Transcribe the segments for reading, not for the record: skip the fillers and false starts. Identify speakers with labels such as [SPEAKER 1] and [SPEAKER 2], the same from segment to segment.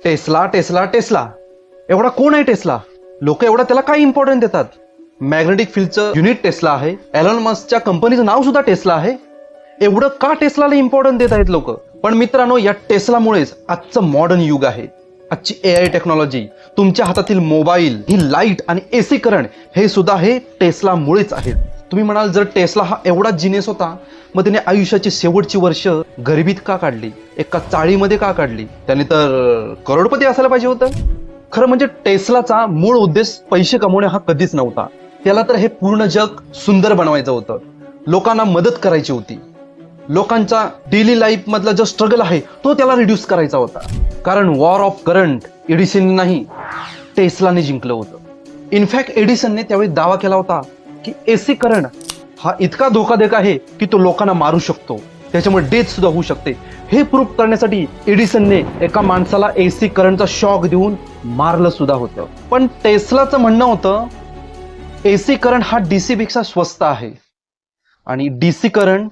[SPEAKER 1] Tesla Tesla Tesla एवढा कोण आहे टेस्ला? लोक एवढा त्याला काय इम्पॉर्टन्स देतात? मॅग्नेटिक फील्डचं युनिट टेस्ला आहे. एलॉन मस्कच्या कंपनीचं नाव सुद्धा टेस्ला आहे. एवढं का टेस्लाला इम्पॉर्टन्स देत आहेत लोक? पण मित्रांनो, या टेस्लामुळेच आजचं मॉडर्न युग आहे. आजची AI टेक्नॉलॉजी, तुमच्या हातातील मोबाईल, ही लाईट आणि AC करंट हे सुद्धा हे टेस्लामुळेच आहे. तुम्ही म्हणाल, जर टेस्ला हा एवढा जिनियस होता, मग त्याने आयुष्याची शेवटची वर्ष गरिबीत का काढली, एका चाळीमध्ये का काढली? त्याने तर करोडपती असायला पाहिजे होतं. खरं म्हणजे टेस्लाचा मूळ उद्देश पैसे कमवणे हा कधीच नव्हता. त्याला तर हे पूर्ण जग सुंदर बनवायचं होतं. लोकांना मदत करायची होती. लोकांचा डेली लाईफ मधला जो स्ट्रगल आहे तो त्याला रिड्यूस करायचा होता. कारण वॉर ऑफ करंट एडिसन नाही, टेस्लाने जिंकलं होतं. इनफॅक्ट एडिसनने त्यावेळी दावा केला होता की AC करंट हा इतका धोकादायक आहे की तो लोकांना मारू शकतो, त्याच्यामुळे डेथ सुद्धा होऊ शकते. हे प्रूफ करण्यासाठी एडिसनने एका माणसाला AC करंटचा शॉक देऊन मारलं सुद्धा होतं. पण टेस्लाचं म्हणणं होतं AC करंट हा DC पेक्षा स्वस्त आहे आणि DC करंट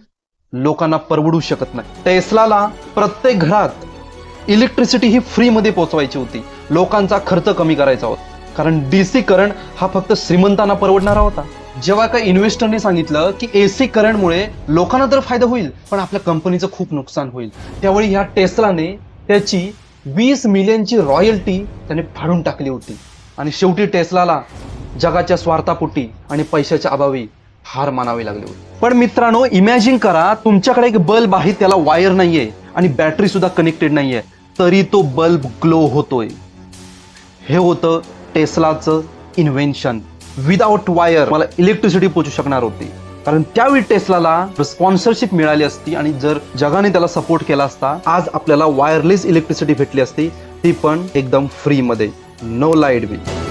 [SPEAKER 1] लोकांना परवडू शकत नाही. टेस्लाला प्रत्येक घरात इलेक्ट्रिसिटी ही फ्रीमध्ये पोहोचवायची होती. लोकांचा खर्च कमी करायचा होता. कारण DC करंट हा फक्त श्रीमंतांना परवडणारा होता. जेव्हा काही इन्व्हेस्टरने सांगितलं की AC करंटमुळे लोकांना तर फायदा होईल, पण आपल्या कंपनीचं खूप नुकसान होईल, त्यावेळी ह्या टेस्लाने त्याची 20 मिलियनची रॉयल्टी त्याने फाडून टाकली होती. आणि शेवटी टेस्लाला जगाच्या स्वार्थापोटी आणि पैशाच्या अभावी हार मानावी लागली होती. पण मित्रांनो, इमॅजिन करा, तुमच्याकडे एक बल्ब आहे, त्याला वायर नाहीये आणि बॅटरी सुद्धा कनेक्टेड नाहीये, तरी तो बल्ब ग्लो होतोय. हे होतं टेस्लाचं इन्व्हेन्शन. विदाउट वायर मला इलेक्ट्रिसिटी पोहोचू शकणार होती. कारण त्यावेळी टेस्लाला स्पॉन्सरशिप मिळाली असती आणि जर जगाने त्याला सपोर्ट केला असता, आज आपल्याला वायरलेस इलेक्ट्रिसिटी भेटली असती, ती पण एकदम फ्री मध्ये, नो लाईट बिल.